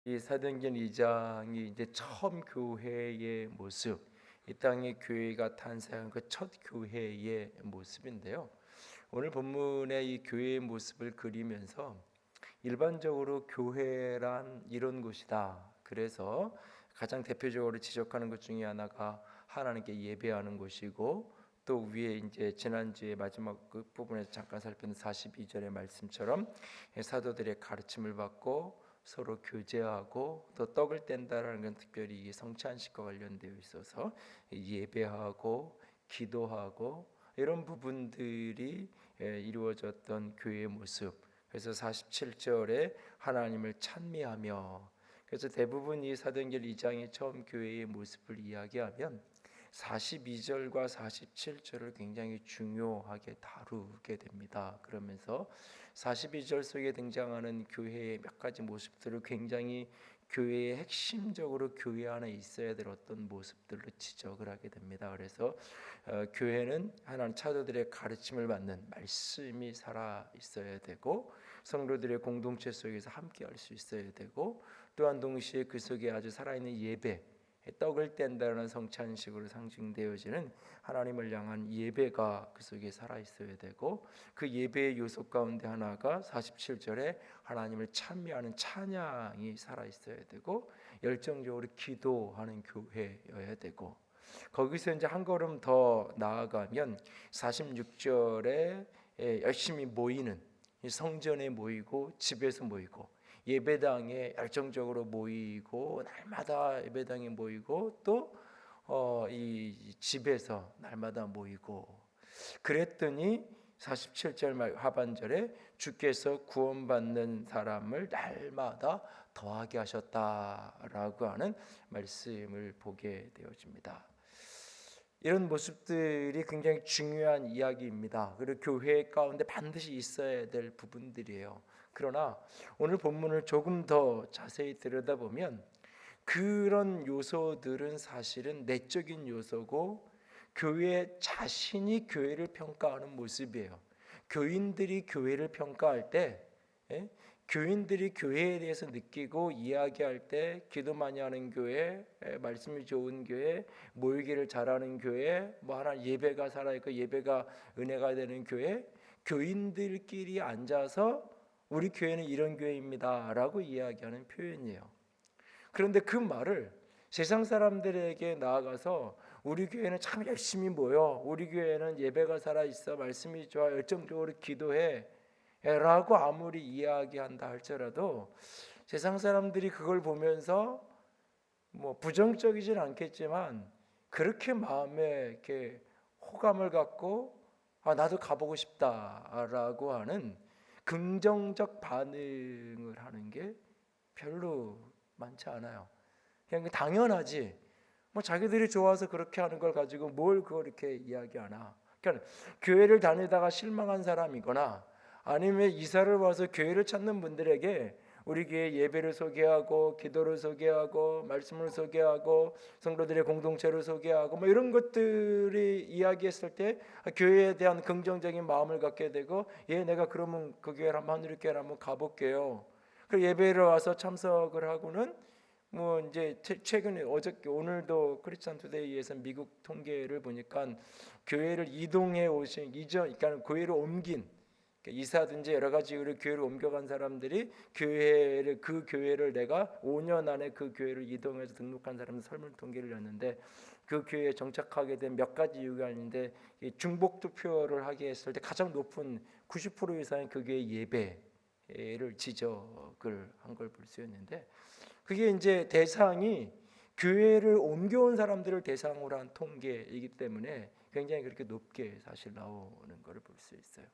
이 사도행전 2장이 이제 처음 교회의 모습, 이 땅에 교회가 탄생한 그 첫 교회의 모습인데요. 오늘 본문의 이 교회의 모습을 그리면서 일반적으로 교회란 이런 곳이다. 그래서 가장 대표적으로 지적하는 것 중에 하나가 하나님께 예배하는 곳이고, 또 위에 이제 지난주에 마지막 그 부분에서 잠깐 살폈던 42절의 말씀처럼 사도들의 가르침을 받고 서로 교제하고 또 떡을 뗀다라는 건 특별히 이 성찬식과 관련되어 있어서 예배하고 기도하고 이런 부분들이 이루어졌던 교회의 모습. 그래서 47절에 하나님을 찬미하며, 그래서 대부분 이 사도행전 2장의 처음 교회의 모습을 이야기하면 42절과 47절을 굉장히 중요하게 다루게 됩니다. 그러면서 42절 속에 등장하는 교회의 몇 가지 모습들을 굉장히 교회의 핵심적으로 교회 안에 있어야 될 어떤 모습들로 지적을 하게 됩니다. 그래서 교회는 하나님 차도들의 가르침을 받는 말씀이 살아 있어야 되고, 성도들의 공동체 속에서 함께 할 수 있어야 되고, 또한 동시에 그 속에 아주 살아있는 예배, 떡을 뗀다는 성찬식으로 상징되어지는 하나님을 향한 예배가 그 속에 살아 있어야 되고, 그 예배의 요소 가운데 하나가 47절에 하나님을 찬미하는 찬양이 살아 있어야 되고, 열정적으로 기도하는 교회여야 되고, 거기서 이제 한 걸음 더 나아가면 46절에 열심히 모이는, 성전에 모이고 집에서 모이고 예배당에 열정적으로 모이고 날마다 예배당에 모이고 또 이 집에서 날마다 모이고, 그랬더니 47절 말 하반절에 주께서 구원받는 사람을 날마다 더하게 하셨다라고 하는 말씀을 보게 되어집니다. 이런 모습들이 굉장히 중요한 이야기입니다. 그리고 교회 가운데 반드시 있어야 될 부분들이에요. 그러나 오늘 본문을 조금 더 자세히 들여다보면 그런 요소들은 사실은 내적인 요소고, 교회 자신이 교회를 평가하는 모습이에요. 교인들이 교회를 평가할 때, 교인들이 교회에 대해서 느끼고 이야기할 때, 기도 많이 하는 교회, 말씀이 좋은 교회, 모이기를 잘하는 교회, 뭐 하나 예배가 살아있고 예배가 은혜가 되는 교회, 교인들끼리 앉아서 우리 교회는 이런 교회입니다라고 이야기하는 표현이에요. 그런데 그 말을 세상 사람들에게 나아가서 우리 교회는 참 열심히 모여, 우리 교회는 예배가 살아있어, 말씀이 좋아, 열정적으로 기도해 라고 아무리 이야기한다 할지라도 세상 사람들이 그걸 보면서 뭐 부정적이진 않겠지만 그렇게 마음에 이렇게 호감을 갖고 나도 가보고 싶다라고 하는 긍정적 반응을 하는 게 별로 많지 않아요. 그냥 당연하지. 뭐 자기들이 좋아서 그렇게 하는 걸 가지고 뭘 그걸 이렇게 이야기하나. 그러니까 교회를 다니다가 실망한 사람이거나 아니면 이사를 와서 교회를 찾는 분들에게 우리 교회 예배를 소개하고 기도를 소개하고 말씀을 소개하고 성도들의 공동체를 소개하고 뭐 이런 것들이 이야기했을 때 교회에 대한 긍정적인 마음을 갖게 되고, 내가 그러면 그 교회를 한번 하늘교회를 한번 가볼게요. 그 예배를 와서 참석을 하고는 뭐 이제 최근에 어저께 오늘도 크리스찬 투데이에서 미국 통계를 보니까 교회를 이동해 오신 그러니까 교회를 옮긴, 그러니까 이사든지 여러 가지 이유로 교회를 옮겨간 사람들이 그 교회를 내가 5년 안에 그 교회를 이동해서 등록한 사람들 설문 통계를 냈는데, 그 교회에 정착하게 된 몇 가지 이유가 있는데 중복 투표를 하게 했을 때 가장 높은 90% 이상의 그 교회 예배를 지적을 한 걸 볼 수 있는데, 그게 이제 대상이 교회를 옮겨온 사람들을 대상으로 한 통계이기 때문에 굉장히 그렇게 높게 사실 나오는 것을 볼 수 있어요.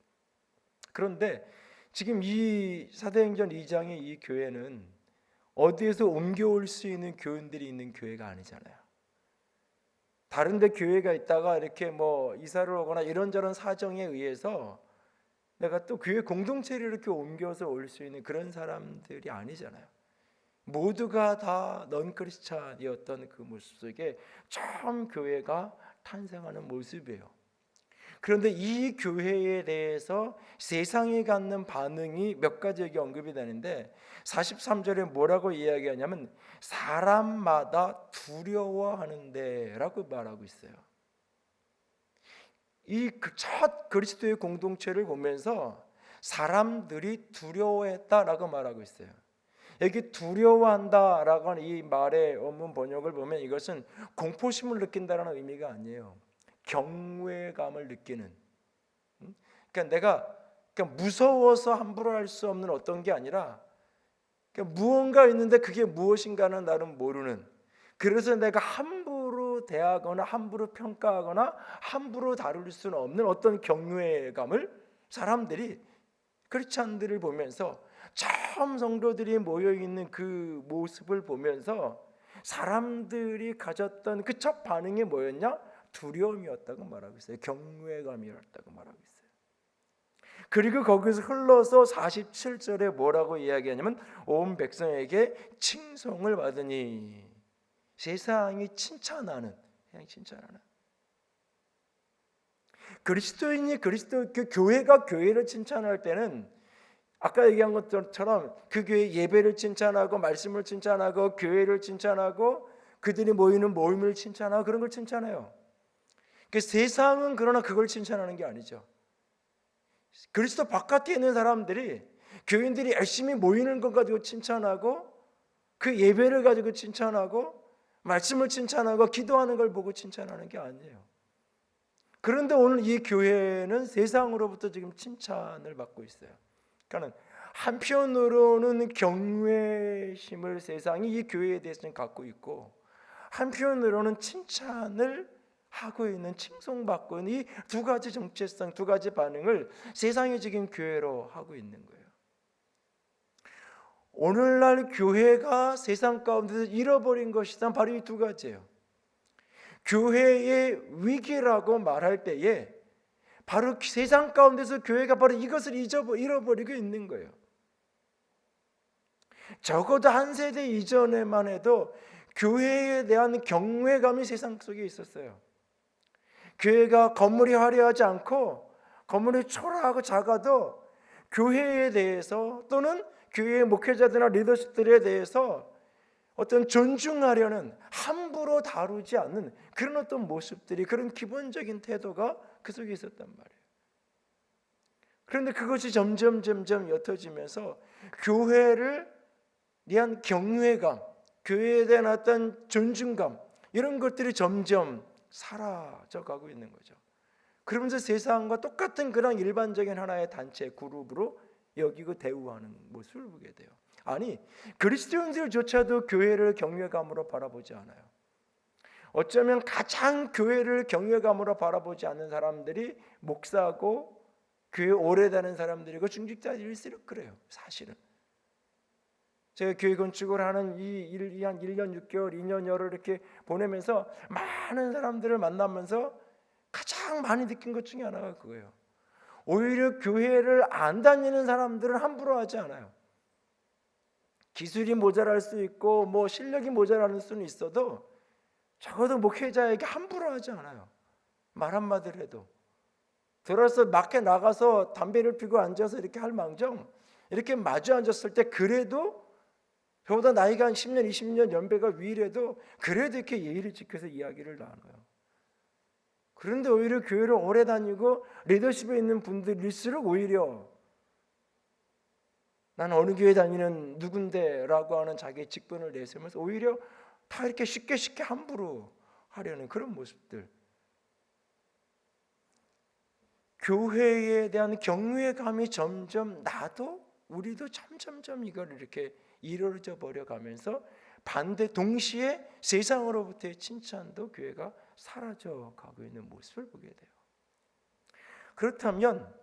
그런데 지금 이 사도행전 2장의 이 교회는 어디에서 옮겨올 수 있는 교인들이 있는 교회가 아니잖아요. 다른 데 교회가 있다가 이렇게 뭐 이사를 오거나 이런저런 사정에 의해서 내가 또 교회 공동체를 이렇게 옮겨서 올 수 있는 그런 사람들이 아니잖아요. 모두가 다 넌 크리스찬이었던 그 모습 속에 처음 교회가 탄생하는 모습이에요. 그런데 이 교회에 대해서 세상이 갖는 반응이 몇 가지 여기 언급이 되는데 43절에 뭐라고 이야기하냐면 사람마다 두려워하는데 라고 말하고 있어요. 이 첫 그리스도의 공동체를 보면서 사람들이 두려워했다라고 말하고 있어요. 여기 두려워한다라고 하는 이 말의 원문 번역을 보면 이것은 공포심을 느낀다라는 의미가 아니에요. 경외감을 느끼는. 그러니까 내가 무서워서 함부로 할 수 없는 어떤 게 아니라 무언가 있는데 그게 무엇인가는 나는 모르는. 그래서 내가 함부로 대하거나 함부로 평가하거나 함부로 다룰 수는 없는 어떤 경외감을 사람들이 크리스찬들을 보면서 처음 성도들이 모여 있는 그 모습을 보면서 사람들이 가졌던 그 첫 반응이 뭐였냐? 두려움이었다고 말하고 있어요. 경외감이었다고 말하고 있어요. 그리고 거기서 흘러서 47절에 뭐라고 이야기하냐면 온 백성에게 칭송을 받으니 세상이 칭찬하는, 그냥 칭찬하는. 그리스도인이 그 교회가 교회를 칭찬할 때는 아까 얘기한 것처럼 그 교회 예배를 칭찬하고 말씀을 칭찬하고 교회를 칭찬하고 그들이 모이는 모임을 칭찬하고 그런 걸 칭찬해요. 그 세상은 그러나 그걸 칭찬하는 게 아니죠. 그리스도 바깥에 있는 사람들이 교인들이 열심히 모이는 것 가지고 칭찬하고 그 예배를 가지고 칭찬하고 말씀을 칭찬하고 기도하는 걸 보고 칭찬하는 게 아니에요. 그런데 오늘 이 교회는 세상으로부터 지금 칭찬을 받고 있어요. 그러니까 한편으로는 경외심을 세상이 이 교회에 대해서는 갖고 있고 한편으로는 칭찬을 하고 있는, 칭송받고 있는 이 두 가지 정체성, 두 가지 반응을 세상이 지금 교회로 하고 있는 거예요. 오늘날 교회가 세상 가운데서 잃어버린 것이 바로 이 두 가지예요. 교회의 위기라고 말할 때에 바로 세상 가운데서 교회가 바로 이것을 잃어버리고 있는 거예요. 적어도 한 세대 이전에만 해도 교회에 대한 경외감이 세상 속에 있었어요. 교회가 건물이 화려하지 않고 건물이 초라하고 작아도 교회에 대해서 또는 교회의 목회자들이나 리더십들에 대해서 어떤 존중하려는, 함부로 다루지 않는 그런 어떤 모습들이, 그런 기본적인 태도가 그 속에 있었단 말이에요. 그런데 그것이 점점 옅어지면서 교회를 대한 경외감, 교회에 대한 어떤 존중감, 이런 것들이 점점 사라져가고 있는 거죠. 그러면서 세상과 똑같은 그런 일반적인 하나의 단체, 그룹으로 여기고 대우하는 모습을 보게 돼요. 아니, 그리스도인들조차도 교회를 경외감으로 바라보지 않아요. 어쩌면 가장 교회를 경외감으로 바라보지 않는 사람들이 목사고 교회 오래 다니는 사람들이고 중직자일수록 그래요. 사실은 제가 교회 건축을 하는 이 한 1년 6개월, 2년여를 이렇게 보내면서 많은 사람들을 만나면서 가장 많이 느낀 것 중에 하나가 그거예요. 오히려 교회를 안 다니는 사람들은 함부로 하지 않아요. 기술이 모자랄 수 있고 뭐 실력이 모자라는 수는 있어도 적어도 목회자에게 함부로 하지 않아요. 말 한마디를 해도. 들어서 밖에 나가서 담배를 피고 앉아서 이렇게 할 망정 이렇게 마주 앉았을 때 그래도 저보다 나이가 한 10년, 20년 연배가 위래도 그래도 이렇게 예의를 지켜서 이야기를 나눠요. 그런데 오히려 교회를 오래 다니고 리더십에 있는 분들일수록 오히려 난 어느 교회 다니는 누군데 라고 하는 자기의 직분을 내세우면서 오히려 다 이렇게 쉽게 함부로 하려는 그런 모습들. 교회에 대한 경외감이 점점 나도 우리도 점점 이걸 이렇게 이루어져 버려 가면서 반대 동시에 세상으로부터의 칭찬도 교회가 사라져 가고 있는 모습을 보게 돼요. 그렇다면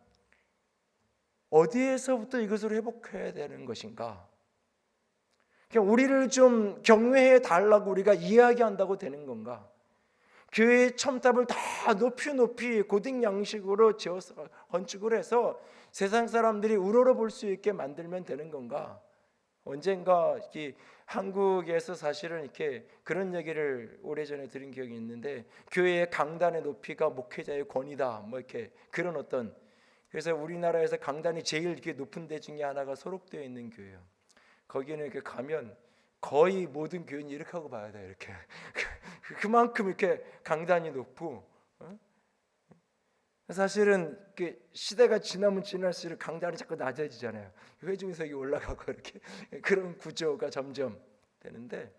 어디에서부터 이것을 회복해야 되는 것인가? 그냥 우리를 좀 경외해 달라고 우리가 이야기한다고 되는 건가? 교회의 첨탑을 다 높이 고딩 양식으로 건축을 해서 세상 사람들이 우러러 볼 수 있게 만들면 되는 건가? 언젠가 이렇게 한국에서 사실은 이렇게 그런 얘기를 오래전에 들은 기억이 있는데, 교회의 강단의 높이가 목회자의 권위다, 뭐 이렇게 그런 어떤, 그래서 우리나라에서 강단이 제일 이렇게 높은 데 중에 하나가 소록되어 있는 교회예요. 거기는 이렇게 가면 거의 모든 교인이 이렇게 하고 봐야 돼, 이렇게. 그만큼 이렇게 강단이 높고, 사실은 시대가 지나면 지날수록 강단이 자꾸 낮아지잖아요. 회중석이 올라가고 이렇게 그런 구조가 점점 되는데,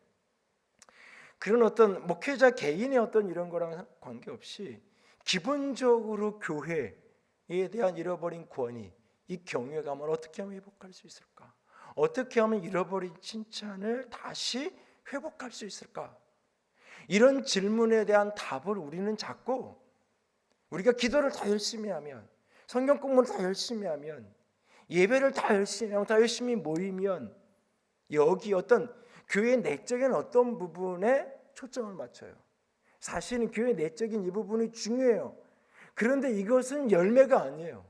그런 어떤 목회자 개인의 어떤 이런 거랑 관계없이 기본적으로 교회에 대한 잃어버린 권위, 이 경외감을 어떻게 하면 회복할 수 있을까? 어떻게 하면 잃어버린 칭찬을 다시 회복할 수 있을까? 이런 질문에 대한 답을 우리는 자꾸, 우리가 기도를 다 열심히 하면, 성경 공부를 다 열심히 하면, 예배를 다 열심히 하면, 다 열심히 모이면, 여기 어떤 교회 내적인 어떤 부분에 초점을 맞춰요. 사실은 교회 내적인 이 부분이 중요해요. 그런데 이것은 열매가 아니에요.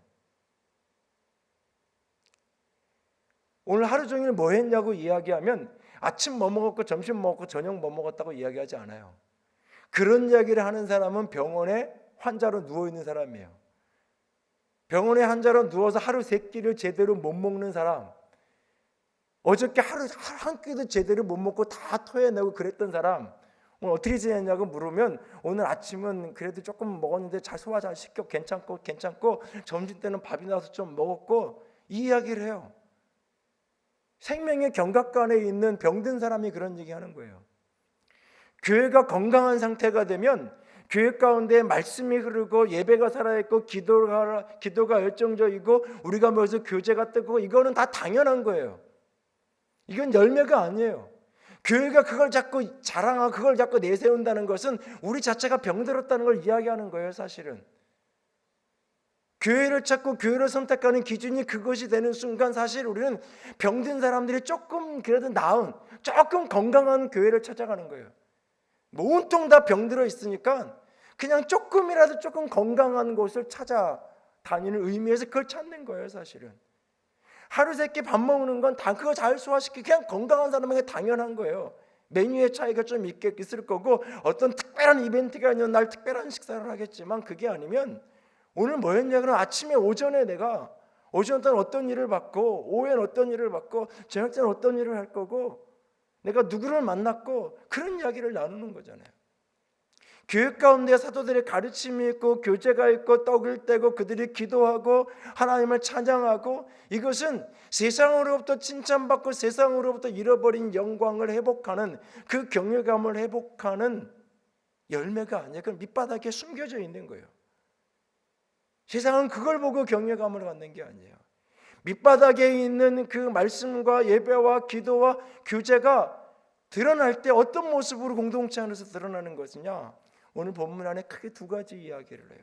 오늘 하루 종일 뭐 했냐고 이야기하면 아침 뭐 먹었고 점심 뭐 먹고 저녁 뭐 먹었다고 이야기하지 않아요. 그런 이야기를 하는 사람은 병원에 환자로 누워있는 사람이에요. 병원에 환자로 누워서 하루 세 끼를 제대로 못 먹는 사람, 어저께 하루 한 끼도 제대로 못 먹고 다 토해내고 그랬던 사람, 오늘 어떻게 지냈냐고 물으면 오늘 아침은 그래도 조금 먹었는데 잘 소화 잘 시켜 괜찮고 점심 때는 밥이 나서 좀 먹었고, 이 이야기를 해요. 생명의 경각간에 있는 병든 사람이 그런 얘기하는 거예요. 교회가 건강한 상태가 되면 교회 가운데 말씀이 흐르고 예배가 살아있고 기도가 열정적이고 우리가 모여서 교제가 뜨고, 이거는 다 당연한 거예요. 이건 열매가 아니에요. 교회가 그걸 자꾸 자랑하고 그걸 자꾸 내세운다는 것은 우리 자체가 병들었다는 걸 이야기하는 거예요. 사실은 교회를 찾고 교회를 선택하는 기준이 그것이 되는 순간, 사실 우리는 병든 사람들이 조금 그래도 나은, 조금 건강한 교회를 찾아가는 거예요. 뭐 온통 다 병들어 있으니까 그냥 조금이라도 조금 건강한 곳을 찾아다니는 의미에서 그걸 찾는 거예요. 사실은 하루 세 끼 밥 먹는 건 다 그거 잘 소화시키고 그냥 건강한 사람에게 당연한 거예요. 메뉴의 차이가 좀 있을 거고, 어떤 특별한 이벤트가 있는 날 특별한 식사를 하겠지만, 그게 아니면 오늘 뭐 했냐 그러면 아침에 오전에 내가 오전 때는 어떤 일을 받고, 오후에는 어떤 일을 받고, 저녁 때는 어떤 일을 할 거고, 내가 누구를 만났고, 그런 이야기를 나누는 거잖아요. 교육 가운데 사도들의 가르침이 있고 교제가 있고 떡을 떼고 그들이 기도하고 하나님을 찬양하고, 이것은 세상으로부터 칭찬받고 세상으로부터 잃어버린 영광을 회복하는, 그 경외감을 회복하는 열매가 아니에요. 그건 밑바닥에 숨겨져 있는 거예요. 세상은 그걸 보고 경외감을 갖는 게 아니에요. 밑바닥에 있는 그 말씀과 예배와 기도와 교제가 드러날 때 어떤 모습으로 공동체 안에서 드러나는 것이냐, 오늘 본문 안에 크게 두 가지 이야기를 해요.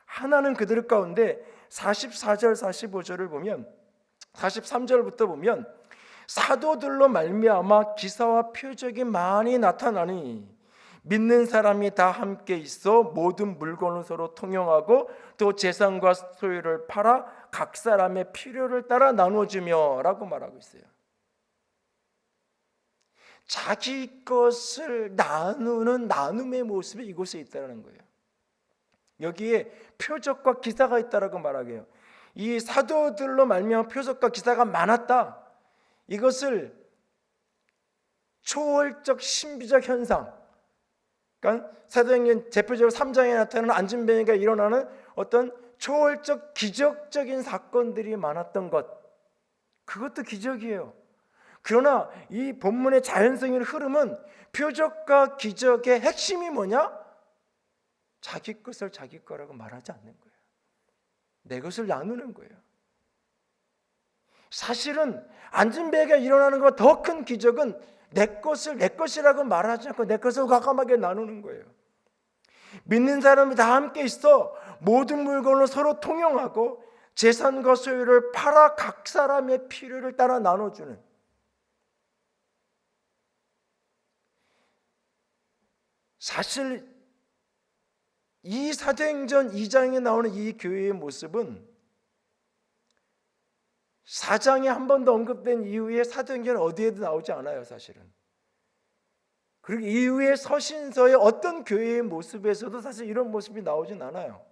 하나는 그들 가운데 44절 45절을 보면, 43절부터 보면, 사도들로 말미암아 기사와 표적이 많이 나타나니 믿는 사람이 다 함께 있어 모든 물건을 서로 통용하고 또 재산과 소유를 팔아 각 사람의 필요를 따라 나눠주며 라고 말하고 있어요. 자기 것을 나누는 나눔의 모습이 이곳에 있다는 거예요. 여기에 표적과 기사가 있다라고 말하게요. 이 사도들로 말미암아 표적과 기사가 많았다, 이것을 초월적 신비적 현상, 그러니까 사도행전 대표적으로 3장에 나타나는 안진뱅이가 일어나는 어떤 초월적 기적적인 사건들이 많았던 것, 그것도 기적이에요. 그러나 이 본문의 자연성의 흐름은 표적과 기적의 핵심이 뭐냐? 자기 것을 자기 거라고 말하지 않는 거예요. 내 것을 나누는 거예요. 사실은 안진뱅이가 일어나는 것보다 더 큰 기적은 내 것을 내 것이라고 말하지 않고 내 것을 과감하게 나누는 거예요. 믿는 사람이 다 함께 있어 모든 물건을 서로 통용하고 재산과 소유를 팔아 각 사람의 필요를 따라 나눠주는, 사실 이 사도행전 2장에 나오는 이 교회의 모습은 4장에 한 번 더 언급된 이후에 사도행전은 어디에도 나오지 않아요, 사실은. 그리고 이후에 서신서의 어떤 교회의 모습에서도 사실 이런 모습이 나오진 않아요.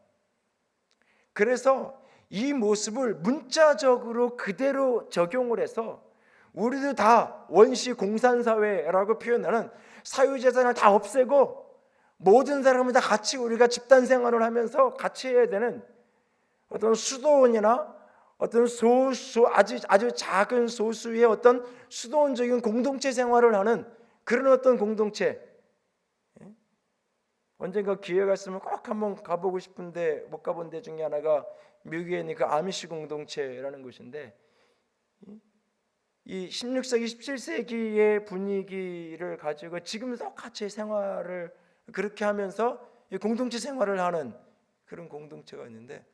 그래서 이 모습을 문자적으로 그대로 적용을 해서 우리도 다 원시 공산사회라고 표현하는 사유재산을 다 없애고 모든 사람을 다 같이 우리가 집단 생활을 하면서 같이 해야 되는 어떤 수도원이나 어떤 아주 작은 소수의 어떤 수도원적인 공동체 생활을 하는 그런 어떤 공동체, 언젠가 기회가 있으면 꼭 한번 가보고 싶은데 못 가본 데 중에 하나가 미국에 있는 그 아미시 공동체라는 곳인데, 이 16세기 17세기의 분위기를 가지고 지금도 똑같이 생활을 그렇게 하면서 공동체 생활을 하는 그런 공동체가 있는데,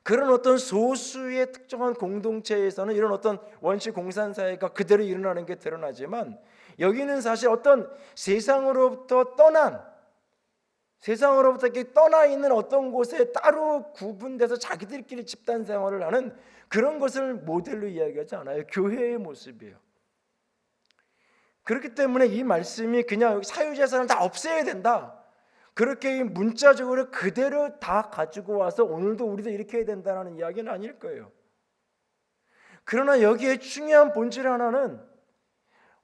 그런 어떤 소수의 특정한 공동체에서는 이런 어떤 원시 공산사회가 그대로 일어나는 게 드러나지만, 여기는 사실 어떤 세상으로부터 이렇게 떠나 있는 어떤 곳에 따로 구분돼서 자기들끼리 집단 생활을 하는 그런 것을 모델로 이야기하지 않아요. 교회의 모습이에요. 그렇기 때문에 이 말씀이 그냥 사유재산을 다 없애야 된다, 그렇게 문자적으로 그대로 다 가지고 와서 오늘도 우리도 이렇게 해야 된다는 이야기는 아닐 거예요. 그러나 여기에 중요한 본질 하나는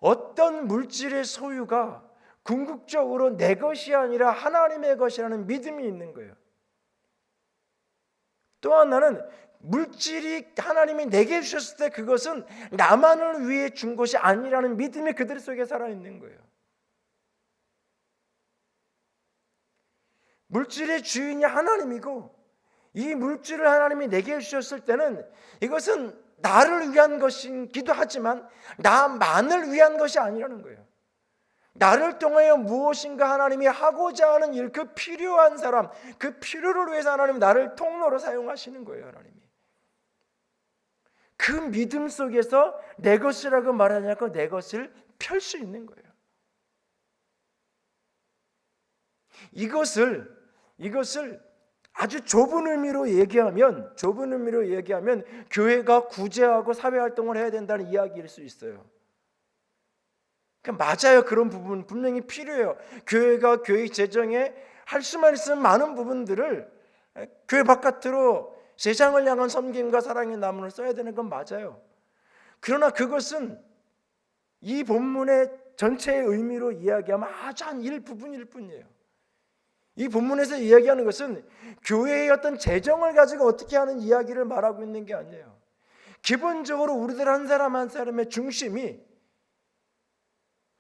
어떤 물질의 소유가 궁극적으로 내 것이 아니라 하나님의 것이라는 믿음이 있는 거예요. 또 하나는 물질이 하나님이 내게 주셨을 때 그것은 나만을 위해 준 것이 아니라는 믿음이 그들 속에 살아있는 거예요. 물질의 주인이 하나님이고, 이 물질을 하나님이 내게 주셨을 때는 이것은 나를 위한 것이기도 하지만 나만을 위한 것이 아니라는 거예요. 나를 통하여 무엇인가 하나님이 하고자 하는 일, 그 필요한 사람, 그 필요를 위해서 하나님이 나를 통로로 사용하시는 거예요. 하나님이 그 믿음 속에서 내 것이라고 말하지 않고 내 것을 펼 수 있는 거예요. 이것을 아주 좁은 의미로 얘기하면 교회가 구제하고 사회활동을 해야 된다는 이야기일 수 있어요. 맞아요. 그런 부분 분명히 필요해요. 교회가 교회 재정에 할 수만 있으면 많은 부분들을 교회 바깥으로 세상을 향한 섬김과 사랑의 나무를 써야 되는 건 맞아요. 그러나 그것은 이 본문의 전체의 의미로 이야기하면 아주 한 일부분일 뿐이에요. 이 본문에서 이야기하는 것은 교회의 어떤 재정을 가지고 어떻게 하는 이야기를 말하고 있는 게 아니에요. 기본적으로 우리들 한 사람 한 사람의 중심이,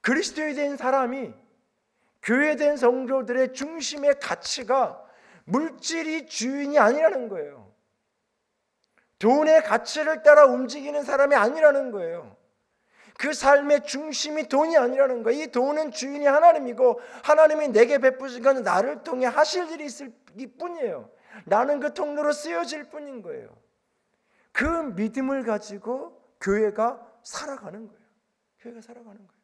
그리스도에 대한 사람이, 교회에 대한 성도들의 중심의 가치가 물질이 주인이 아니라는 거예요. 돈의 가치를 따라 움직이는 사람이 아니라는 거예요. 그 삶의 중심이 돈이 아니라는 거예요. 이 돈은 주인이 하나님이고, 하나님이 내게 베푸신 건 나를 통해 하실 일이 있을 뿐이에요. 나는 그 통로로 쓰여질 뿐인 거예요. 그 믿음을 가지고 교회가 살아가는 거예요. 교회가 살아가는 거예요.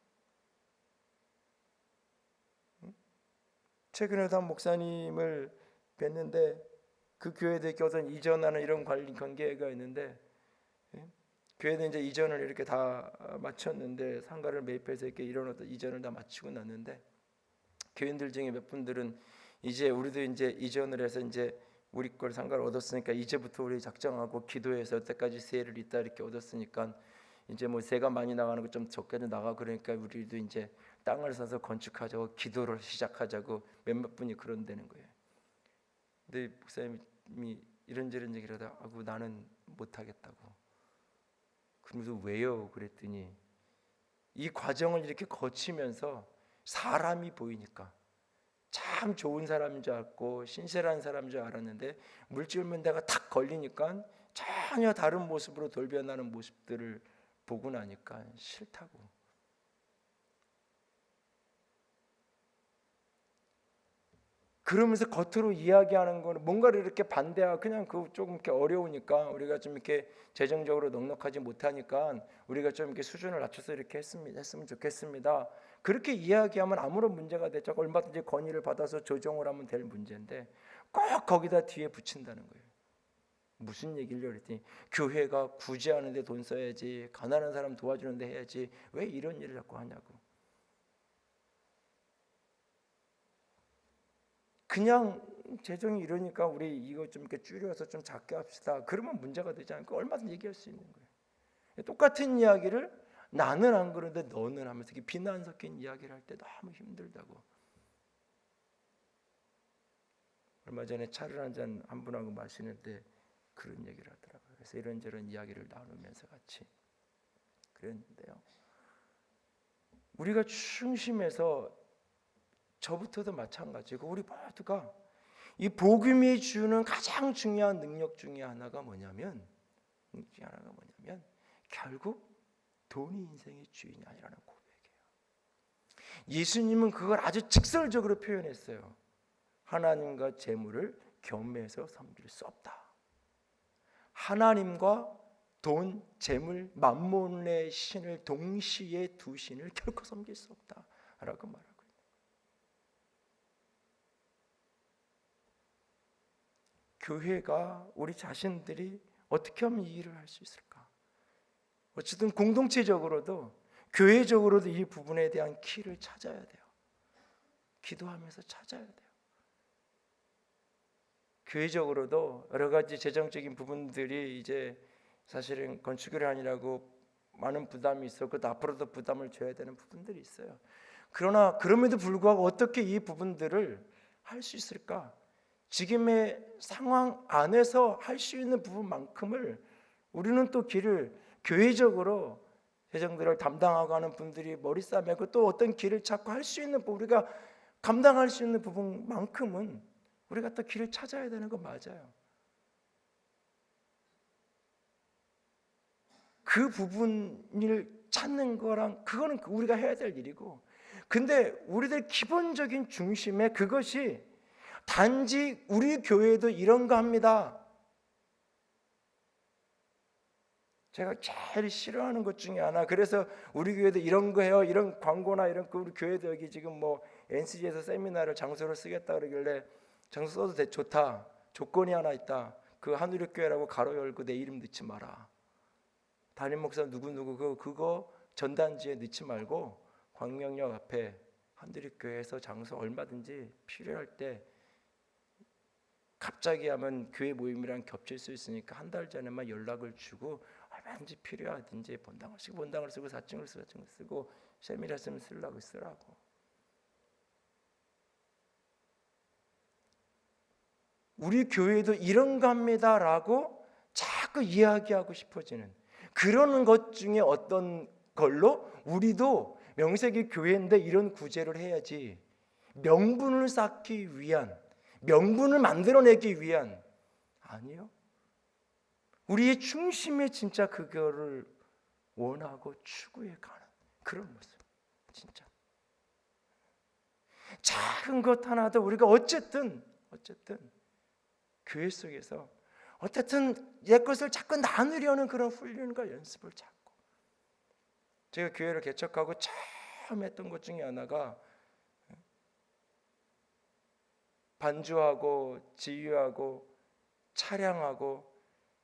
최근에도 한 목사님을 뵀는데 그 교회에 어떤 이전하는 이런 관계가 있는데, 교회는 이제 이전을 이렇게 다 마쳤는데, 상가를 매입해서 이렇게 이런 어떤 이전을 다 마치고 났는데, 교인들 중에 몇 분들은 이제 우리도 이제 이전을 해서 이제 우리 걸 상가를 얻었으니까 이제부터 우리 작정하고 기도해서 여태까지 세를 잇다 이렇게 얻었으니까 이제 뭐 세가 많이 나가는 거 좀 적게 나가, 그러니까 우리도 이제 땅을 사서 건축하자고 기도를 시작하자고 몇몇 분이 그런다는 거예요. 근데 목사님이 이런저런 얘기를 하다가 아구 나는 못하겠다고. 그러면서 왜요? 그랬더니 이 과정을 이렇게 거치면서 사람이 보이니까 참 좋은 사람인 줄 알고 신실한 사람인 줄 알았는데, 물질면 내가 탁 걸리니까 전혀 다른 모습으로 돌변하는 모습들을 보고 나니까 싫다고. 그러면서 겉으로 이야기하는 거는 뭔가를 이렇게 반대하고 그냥 그 조금 이렇게 어려우니까, 우리가 좀 이렇게 재정적으로 넉넉하지 못하니까 우리가 좀 이렇게 수준을 낮춰서 이렇게 했으면 좋겠습니다. 그렇게 이야기하면 아무런 문제가 되죠. 얼마든지 건의를 받아서 조정을 하면 될 문제인데 꼭 거기다 뒤에 붙인다는 거예요. 무슨 얘기를 그랬더니 교회가 구제하는데 돈 써야지, 가난한 사람 도와주는데 해야지, 왜 이런 일을 자꾸 하냐고. 그냥 재정이 이러니까 우리 이거 좀 이렇게 줄여서 좀 작게 합시다. 그러면 문제가 되지 않고 얼마든지 얘기할 수 있는 거예요. 똑같은 이야기를 나는 안 그런데 너는 하면서 비난 섞인 이야기를 할 때 너무 힘들다고. 얼마 전에 차를 한 잔 한 분하고 마시는데 그런 얘기를 하더라고요. 그래서 이런저런 이야기를 나누면서 같이 그랬는데요. 우리가 중심에서 저부터도 마찬가지고 우리 모두가 이 복음이 주는 가장 중요한 능력 중에 하나가 뭐냐면 결국 돈이 인생의 주인이 아니라는 고백이에요. 예수님은 그걸 아주 직설적으로 표현했어요. 하나님과 재물을 겸해서 섬길 수 없다. 하나님과 돈, 재물, 만몬의 신을 동시에 두 신을 결코 섬길 수 없다라고 말하고 있는 거예요. 교회가 우리 자신들이 어떻게 하면 이 일을 할 수 있을까? 어쨌든 공동체적으로도 교회적으로도 이 부분에 대한 키를 찾아야 돼요. 기도하면서 찾아야 돼요. 교회적으로도 여러 가지 재정적인 부분들이 이제 사실은 건축을 하느라고 많은 부담이 있었고 또 앞으로도 부담을 져야 되는 부분들이 있어요. 그러나 그럼에도 불구하고 어떻게 이 부분들을 할 수 있을까? 지금의 상황 안에서 할 수 있는 부분만큼을 우리는 또 길을 교회적으로 재정들을 담당하고 하는 분들이 머리 싸매고 또 어떤 길을 찾고 할 수 있는 우리가 감당할 수 있는 부분만큼은 우리가 또 길을 찾아야 되는 거 맞아요. 그 부분을 찾는 거랑 그거는 우리가 해야 될 일이고, 근데 우리들 기본적인 중심에 그것이 단지 우리 교회도 이런 거 합니다. 제가 제일 싫어하는 것 중에 하나. 그래서 우리 교회도 이런 거 해요. 이런 광고나 이런 거 우리 교회도 여기 지금 뭐 NCG에서 세미나를 장소를 쓰겠다 그러길래 장소 써도 좋다. 조건이 하나 있다. 그 한우리교회라고 가로 열고 내 이름 넣지 마라. 담임 목사 누구누구 그거 전단지에 넣지 말고 광명역 앞에 한우리교회에서 장소 얼마든지 필요할 때 갑자기 하면 교회 모임이랑 겹칠 수 있으니까 한 달 전에만 연락을 주고 얼마든지 필요하든지 본당을 쓰고 본당을 쓰고 4층을 쓰고 세미나 쓰면 쓰라고. 우리 교회도 이런가 합니다라고 자꾸 이야기하고 싶어지는 그러는 것 중에 어떤 걸로 우리도 명색이 교회인데 이런 구제를 해야지 명분을 쌓기 위한 명분을 만들어내기 위한 아니요. 우리의 중심에 진짜 그거를 원하고 추구해 가는 그런 모습 진짜 작은 것 하나도 우리가 어쨌든 교회 속에서 어쨌든 내 것을 자꾸 나누려는 그런 훈련과 연습을 찾고 제가 교회를 개척하고 처음 했던 것 중에 하나가 반주하고 지휘하고 차량하고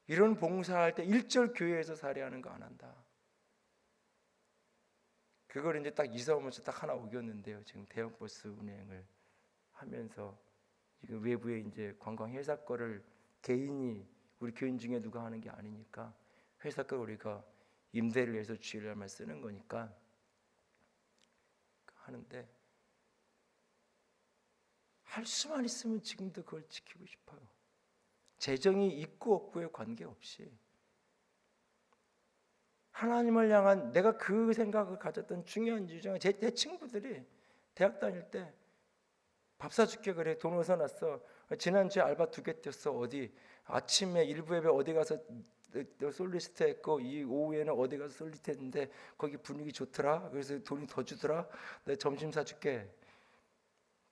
이런 봉사할 때 일절 교회에서 사례하는 거 안 한다. 그걸 이제 딱 이사 오면서 딱 하나 우겼는데요. 지금 대형버스 운행을 하면서 지금 외부에 이제 관광 회사 거를 개인이 우리 교인 중에 누가 하는 게 아니니까 회사 걸 우리가 임대를 해서 주일날만 쓰는 거니까 하는데 할 수만 있으면 지금도 그걸 지키고 싶어요. 재정이 있고 없고에 관계없이 하나님을 향한 내가 그 생각을 가졌던 중요한 이유 중에 내 친구들이 대학 다닐 때 밥 사줄게 그래 돈 어디서 났어 지난주에 알바 2개 뛰었어 어디 아침에 일부 예배 어디 가서 솔리스트 했고 이 오후에는 어디 가서 솔리스트 했는데 거기 분위기 좋더라 그래서 돈이 더 주더라 내가 점심 사줄게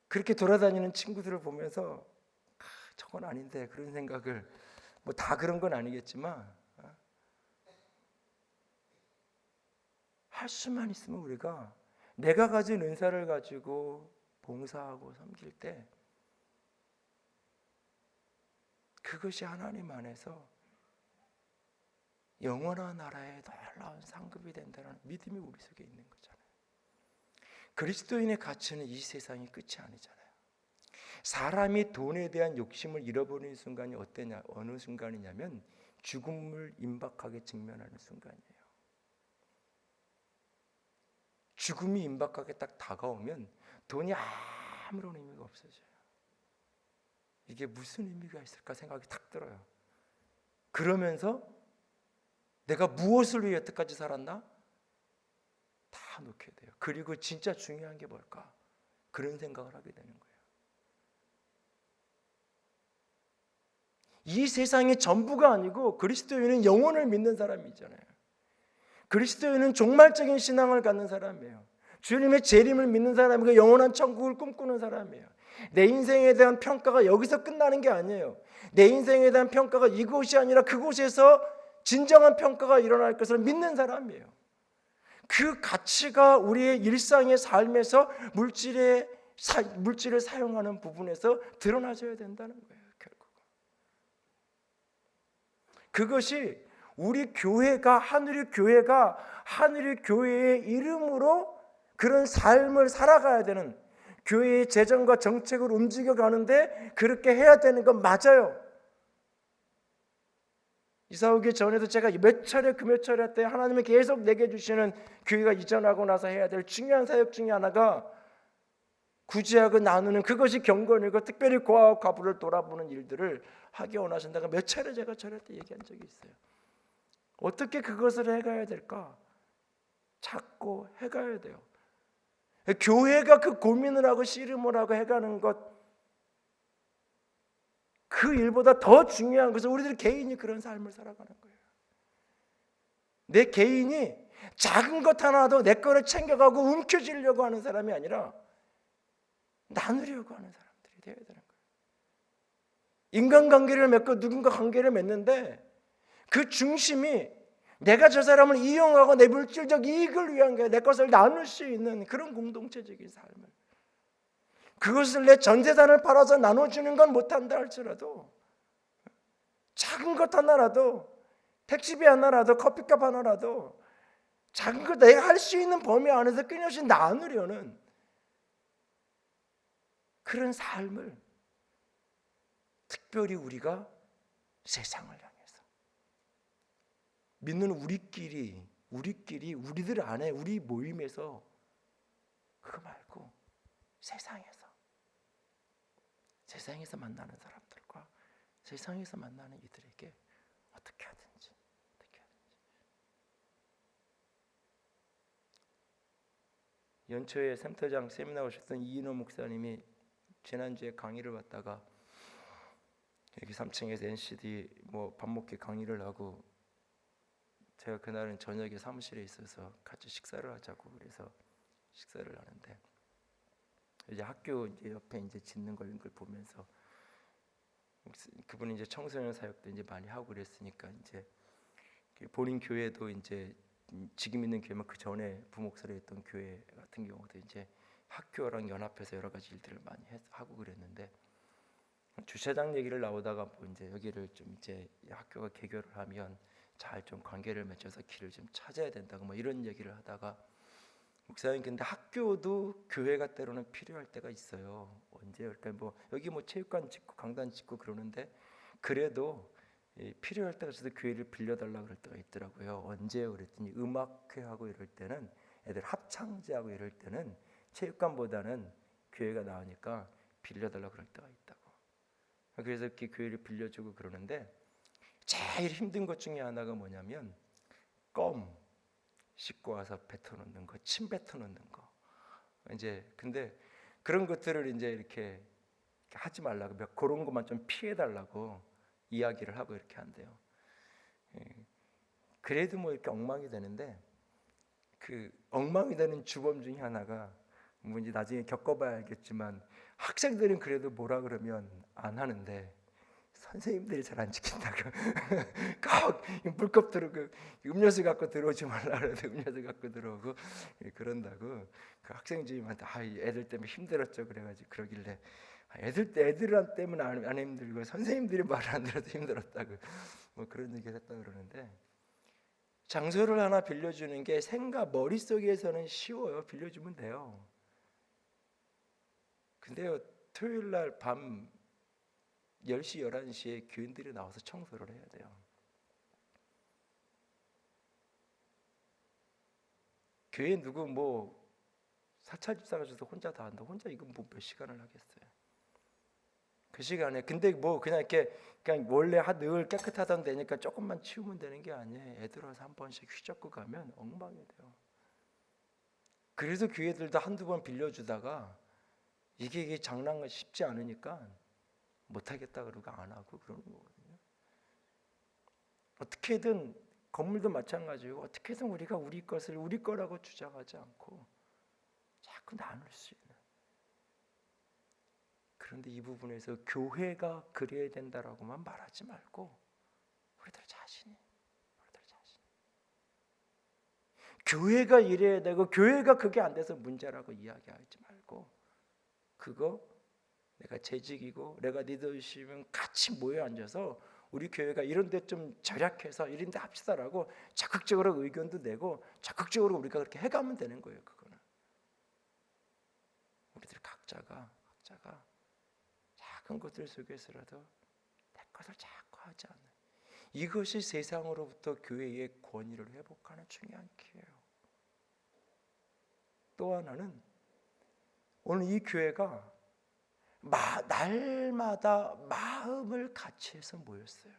그렇게 돌아다니는 친구들을 보면서 저건 아닌데 그런 생각을 뭐 다 그런 건 아니겠지만 할 수만 있으면 우리가 내가 가진 은사를 가지고 봉사하고 섬길 때 그것이 하나님 안에서 영원한 나라의 놀라운 상급이 된다는 믿음이 우리 속에 있는 거잖아요. 그리스도인의 가치는 이 세상이 끝이 아니잖아요. 사람이 돈에 대한 욕심을 잃어버리는 순간이 어때냐? 어느 순간이냐면 죽음을 임박하게 직면하는 순간이에요. 죽음이 임박하게 딱 다가오면 돈이 아무런 의미가 없어져요. 이게 무슨 의미가 있을까 생각이 탁 들어요. 그러면서 내가 무엇을 위해 여태까지 살았나? 다 놓게 돼요. 그리고 진짜 중요한 게 뭘까? 그런 생각을 하게 되는 거예요. 이 세상이 전부가 아니고 그리스도인은 영혼을 믿는 사람이잖아요. 그리스도인은 종말적인 신앙을 갖는 사람이에요. 주님의 재림을 믿는 사람이고 영원한 천국을 꿈꾸는 사람이에요. 내 인생에 대한 평가가 여기서 끝나는 게 아니에요. 내 인생에 대한 평가가 이곳이 아니라 그곳에서 진정한 평가가 일어날 것을 믿는 사람이에요. 그 가치가 우리의 일상의 삶에서 물질을 사용하는 부분에서 드러나줘야 된다는 거예요. 결국 그것이 우리 교회가 하늘의 교회의 이름으로 그런 삶을 살아가야 되는, 교회의 재정과 정책을 움직여가는데 그렇게 해야 되는 건 맞아요. 이사 오기 전에도 제가 몇 차례 때 하나님이 계속 내게 주시는 교회가 이전하고 나서 해야 될 중요한 사역 중에 하나가 구제하고 나누는, 그것이 경건이고 특별히 고아와 과부를 돌아보는 일들을 하기 원하신다고 몇 차례 제가 저럴 때 얘기한 적이 있어요. 어떻게 그것을 해가야 될까? 찾고 해가야 돼요. 교회가 그 고민을 하고 씨름을 하고 해가는 것, 그 일보다 더 중요한 것은 우리들 개인이 그런 삶을 살아가는 거예요. 내 개인이 작은 것 하나도 내 거를 챙겨가고 움켜쥐려고 하는 사람이 아니라 나누려고 하는 사람들이 되어야 되는 거예요. 인간관계를 맺고 누군가 관계를 맺는데 그 중심이 내가 저 사람을 이용하고 내 물질적 이익을 위한 게, 내 것을 나눌 수 있는 그런 공동체적인 삶을, 그것을 내 전 재산을 팔아서 나눠주는 건 못한다 할지라도 작은 것 하나라도, 택시비 하나라도, 커피값 하나라도 작은 것 내가 할 수 있는 범위 안에서 끊임없이 나누려는 그런 삶을, 특별히 우리가 세상을 향해서 믿는 우리끼리 우리들 안에, 우리 모임에서, 그거 말고 세상에서 만나는 사람들과 세상에서 만나는 이들에게 어떻게 하든지. 연초에 센터장 세미나 오셨던 이인호 목사님이 지난주에 강의를 받다가 여기 3층에서 NCD 밥 먹기 강의를 하고, 제가 그날은 저녁에 사무실에 있어서 같이 식사를 하자고 그래서 식사를 하는데, 이제 학교 이제 옆에 이제 짓는 걸 보면서, 그분이 이제 청소년 사역도 이제 많이 하고 그랬으니까 이제 본인 교회도 이제 지금 있는 교회만 그 전에 부목사로 했던 교회 같은 경우도 이제 학교랑 연합해서 여러 가지 일들을 많이 하고 그랬는데, 주차장 얘기를 나오다가 이제 여기를 좀 이제 학교가 개교를 하면 잘 좀 관계를 맺어서 길을 좀 찾아야 된다고 이런 얘기를 하다가, 목사님 근데 학교도 교회가 때로는 필요할 때가 있어요. 언제? 그러니까 여기 체육관 짓고 강단 짓고 그러는데, 그래도 필요할 때가 있어서 교회를 빌려달라 그럴 때가 있더라고요. 언제요? 그랬더니 음악회하고 이럴 때는, 애들 합창제하고 이럴 때는 체육관보다는 교회가 나으니까 빌려달라 그럴 때가 있다고. 그래서 이렇게 교회를 빌려주고 그러는데, 제일 힘든 것 중에 하나가 뭐냐면 껌 씻고 와서 뱉어놓는 거, 침 뱉어놓는 거. 이제 근데 그런 것들을 이제 이렇게 하지 말라고, 그런 것만 좀 피해달라고 이야기를 하고 이렇게 한대요. 그래도 이렇게 엉망이 되는데, 그 엉망이 되는 주범 중에 하나가 이제 나중에 겪어봐야 알겠지만, 학생들은 그래도 뭐라 그러면 안 하는데 선생님들이 잘 안 지킨다고. 꼭 물컵 들고 음료수 갖고 들어오지 말라 그래도 음료수 갖고 들어오고 그런다고. 그 학생 주임한테 애들 때문에 힘들었죠 그래가지고 그러길래 애들 때문에 안 힘들고 선생님들이 말을 안 들어도 힘들었다고 뭐 그런 얘기를 했다 그러는데, 장소를 하나 빌려주는 게 머릿속에서는 쉬워요. 빌려주면 돼요. 근데요, 토요일 날 밤 10시 11시에 교인들이 나와서 청소를 해야 돼요. 교회 누구 뭐 사찰집사가 줘서 혼자 다 한다. 혼자 이건 뭐 몇 시간을 하겠어요. 그 시간에. 근데 뭐 그냥 이렇게 그냥 원래 늘 깨끗하던 데니까 조금만 치우면 되는 게 아니에요. 애들 와서 한 번씩 휘젓고 가면 엉망이 돼요. 그래서 교회들도 한두 번 빌려주다가 이게 장난가 쉽지 않으니까 못하겠다 그러고 안 하고 그러는 거거든요. 어떻게든 건물도 마찬가지고 어떻게든 우리가 우리 것을 우리 거라고 주장하지 않고 자꾸 나눌 수 있는. 그런데 이 부분에서 교회가 그래야 된다라고만 말하지 말고 우리들 자신이 교회가 이래야 되고 교회가 그게 안 돼서 문제라고 이야기하지 말고, 그거 내가 재직이고 내가 리더십이면 같이 모여 앉아서 우리 교회가 이런 데 좀 절약해서 이런 데 합시다라고 적극적으로 의견도 내고 적극적으로 우리가 그렇게 해가면 되는 거예요. 그거는 우리들 각자가 작은 것들 속에서라도 내 것을 자꾸 하지 않는, 이것이 세상으로부터 교회의 권위를 회복하는 중요한 기회예요. 또 하나는 오늘 이 교회가 날마다 마음을 같이해서 모였어요.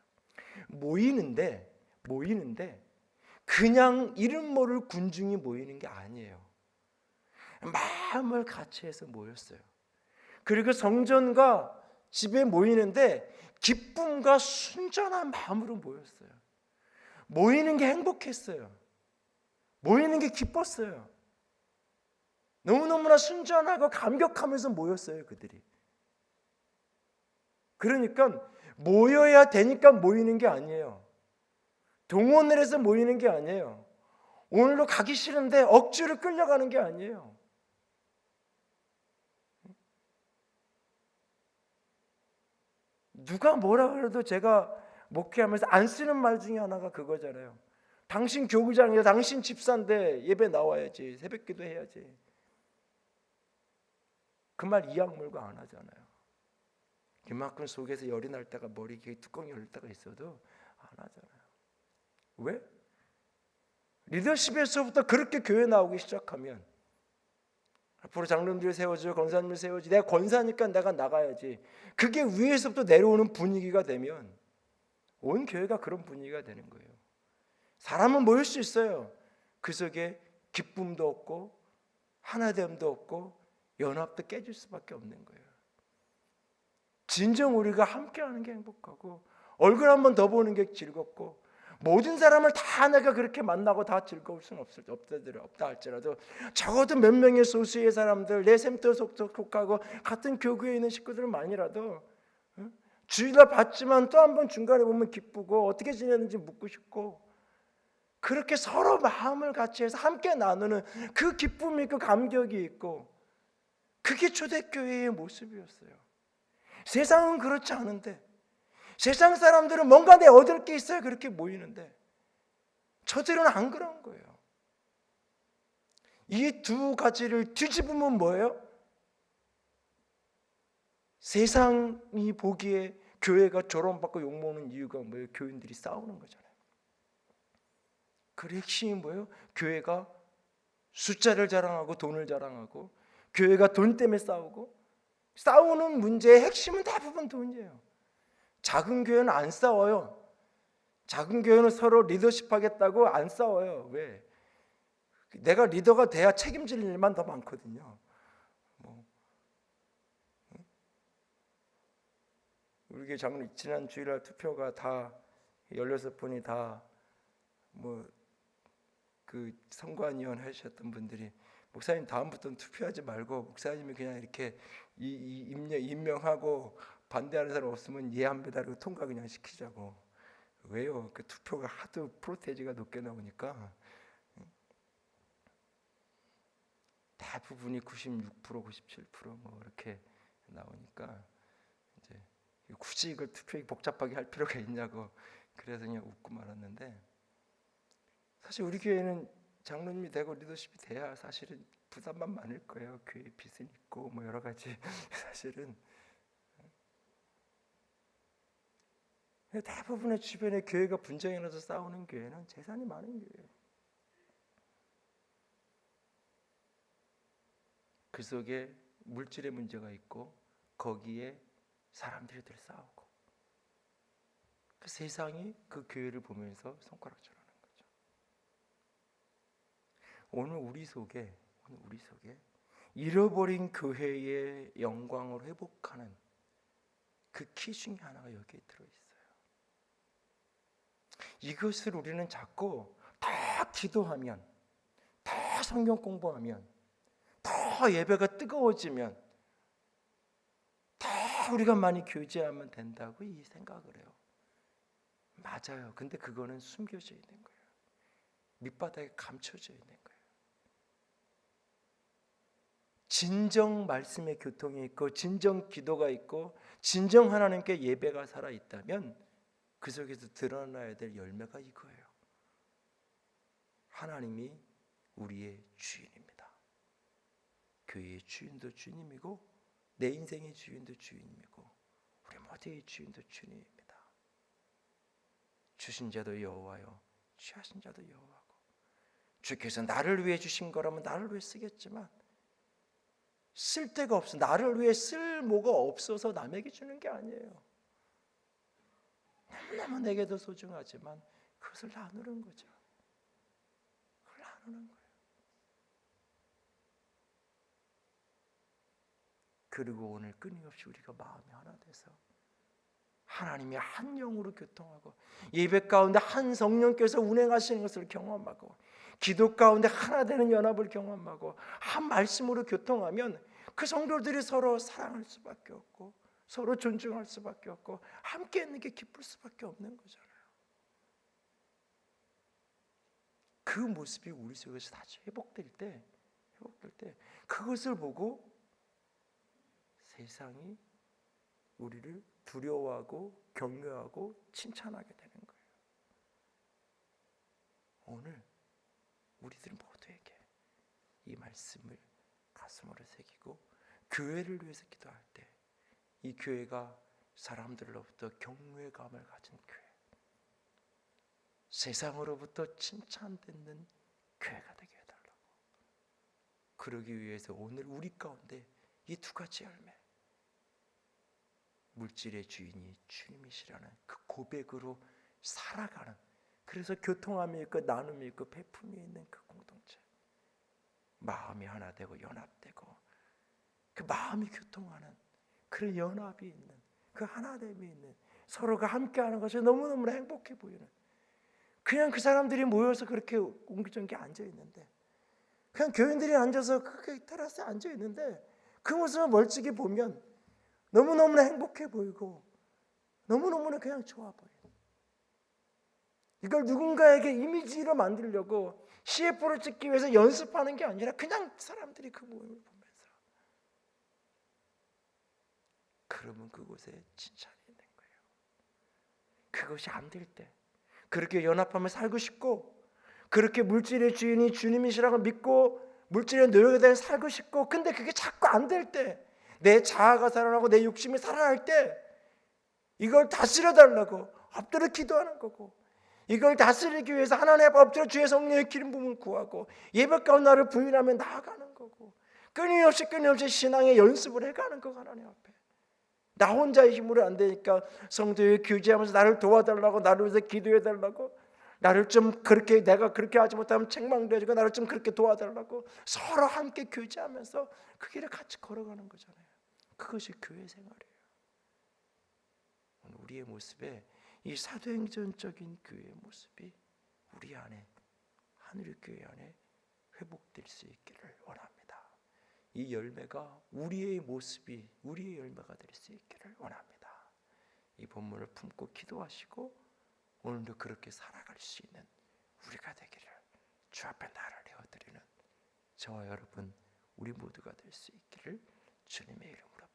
모이는데 그냥 이름 모를 군중이 모이는 게 아니에요. 마음을 같이해서 모였어요. 그리고 성전과 집에 모이는데 기쁨과 순전한 마음으로 모였어요. 모이는 게 행복했어요. 모이는 게 기뻤어요. 너무너무나 순전하고 감격하면서 모였어요, 그들이. 그러니까 모여야 되니까 모이는 게 아니에요. 동원을 해서 모이는 게 아니에요. 오늘도 가기 싫은데 억지로 끌려가는 게 아니에요. 누가 뭐라 그래도 제가 목회하면서 안 쓰는 말 중에 하나가 그거잖아요. 당신 교구장이야, 당신 집사인데 예배 나와야지, 새벽기도 해야지. 그 말 이악 물고 안 하잖아요. 이만큼 속에서 열이 날 때가 머리 뚜껑이 열릴 때가 있어도 안 하잖아요. 왜? 리더십에서부터 그렇게 교회 나오기 시작하면 앞으로 장로님들 세워줘, 권사님들 세워줘, 내가 권사니까 내가 나가야지, 그게 위에서부터 내려오는 분위기가 되면 온 교회가 그런 분위기가 되는 거예요. 사람은 모일 수 있어요. 그 속에 기쁨도 없고 하나됨도 없고 연합도 깨질 수밖에 없는 거예요. 진정 우리가 함께하는 게 행복하고 얼굴 한 번 더 보는 게 즐겁고, 모든 사람을 다 내가 그렇게 만나고 다 즐거울 수는 없다 할지라도 적어도 몇 명의 소수의 사람들, 내 샘터 속하고 같은 교구에 있는 식구들만이라도 주일날 봤지만 또 한 번 중간에 보면 기쁘고 어떻게 지냈는지 묻고 싶고, 그렇게 서로 마음을 같이 해서 함께 나누는 그 기쁨이 있고 감격이 있고, 그게 초대교회의 모습이었어요. 세상은 그렇지 않은데, 세상 사람들은 뭔가 내 얻을 게 있어야 그렇게 모이는데 저들은 안 그런 거예요. 이 두 가지를 뒤집으면 뭐예요? 세상이 보기에 교회가 조롱받고 욕먹는 이유가 뭐예요? 교인들이 싸우는 거잖아요. 그 핵심이 뭐예요? 교회가 숫자를 자랑하고 돈을 자랑하고, 교회가 돈 때문에 싸우는 문제의 핵심은 대부분 돈이에요. 작은 교회는 안 싸워요. 작은 교회는 서로 리더십 하겠다고 안 싸워요. 왜? 내가 리더가 돼야 책임질 일만 더 많거든요. 우리 교회 지난 주일날 투표가 다 16분이 다 그 선관위원 하셨던 분들이, 목사님 다음부터는 투표하지 말고 목사님이 그냥 이렇게 임명하고 반대하는 사람 없으면 예합니다. 그리고 통과 그냥 시키자고. 왜요? 그 투표가 하도 프로테이지가 높게 나오니까 대부분이 96%, 97% 뭐 이렇게 나오니까 이제 굳이 이걸 투표 복잡하게 할 필요가 있냐고 그래서 그냥 웃고 말았는데, 사실 우리 교회는 장로님이 되고 리더십이 돼야 사실은 부담만 많을 거예요. 교회 빚은 있고 뭐 여러 가지 사실은 대부분의 주변에 교회가 분쟁이 나서 싸우는 교회는 재산이 많은 교회예요. 그 속에 물질의 문제가 있고 거기에 사람들이 늘 싸우고, 그 세상이 그 교회를 보면서 손가락질하는 거죠. 오늘 우리 속에 잃어버린 교회의 영광을 회복하는 그 키 중에 하나가 여기에 들어있어요. 이것을 우리는 자꾸 다 기도하면, 다 성경 공부하면, 다 예배가 뜨거워지면, 다 우리가 많이 교제하면 된다고 이 생각을 해요. 맞아요. 근데 그거는 숨겨져 있는 거예요. 밑바닥에 감춰져 있는 거예요. 진정 말씀의 교통이 있고 진정 기도가 있고 진정 하나님께 예배가 살아있다면 그 속에서 드러나야 될 열매가 이거예요. 하나님이 우리의 주인입니다. 교회의 주인도 주님이고 내 인생의 주인도 주인이고 우리 모두의 주인도 주님입니다. 주신 자도 여호와요, 취하신 자도 여호와고, 주께서 나를 위해 주신 거라면 나를 위해 쓰겠지만 쓸 데가 없어, 나를 위해 쓸 뭐가 없어서 남에게 주는 게 아니에요. 너무너무 내게도 소중하지만 그것을 나누는 거죠. 그걸 나누는 거예요. 그리고 오늘 끊임없이 우리가 마음이 하나 돼서 하나님이 한 영으로 교통하고 예배 가운데 한 성령께서 운행하시는 것을 경험하고 기도 가운데 하나 되는 연합을 경험하고 한 말씀으로 교통하면 그 성도들이 서로 사랑할 수밖에 없고 서로 존중할 수밖에 없고 함께 있는 게 기쁠 수밖에 없는 거잖아요. 그 모습이 우리 속에서 다시 회복될 때 그것을 보고 세상이 우리를 두려워하고 경외하고 칭찬하게 되는 거예요. 오늘 우리들 모두에게 이 말씀을 가슴으로 새기고 교회를 위해서 기도할 때 이 교회가 사람들로부터 경외감을 가진 교회, 세상으로부터 칭찬받는 교회가 되게 해달라고. 그러기 위해서 오늘 우리 가운데 이 두 가지 열매, 물질의 주인이 주님이시라는 그 고백으로 살아가는, 그래서 교통함이 있고 나눔이 있고 베품이 있는 그 공동체, 마음이 하나 되고 연합되고 그 마음이 교통하는 그런 연합이 있는 그 하나됨이 있는 서로가 함께하는 것이 너무너무 행복해 보이는, 그냥 그 사람들이 모여서 그렇게 옹기종기 앉아 있는데, 그냥 교인들이 앉아서 그 테라스에 앉아 있는데 그 모습을 멀찍이 보면 너무너무나 행복해 보이고 너무너무나 그냥 좋아 보여요. 이걸 누군가에게 이미지로 만들려고 CF를 찍기 위해서 연습하는 게 아니라 그냥 사람들이 그 모습을 보면서, 그러면 그곳에 칭찬이 있는 거예요. 그것이 안 될 때 그렇게 연합하며 살고 싶고 그렇게 물질의 주인이 주님이시라고 믿고 물질의 노력에 대해 살고 싶고, 근데 그게 자꾸 안 될 때, 내 자아가 살아나고 내 욕심이 살아날 때 이걸 다스려 달라고 엎드려 기도하는 거고, 이걸 다스리기 위해서 하나님 앞에 엎드려 주의 성령의 기름 부음을 구하고 예배 가운데 나를 부인하며 나아가는 거고, 끊임없이 신앙의 연습을 해가는 거. 하나님 앞에 나 혼자의 힘으로 안 되니까 성도의 교제하면서 나를 도와달라고, 나를 위해서 기도해달라고, 나를 좀 그렇게, 내가 그렇게 하지 못하면 책망도 해주고 나를 좀 그렇게 도와달라고 서로 함께 교제하면서 그 길을 같이 걸어가는 거잖아요. 그것이 교회 생활이에요. 우리의 모습에 이 사도행전적인 교회의 모습이 우리 안에, 하늘의 교회 안에 회복될 수 있기를 원합니다. 이 열매가 우리의 모습이, 우리의 열매가 될 수 있기를 원합니다. 이 본문을 품고 기도하시고 오늘도 그렇게 살아갈 수 있는 우리가 되기를 주 앞에 나를 내어드리는 저와 여러분 우리 모두가 될 수 있기를 주님의 이름으로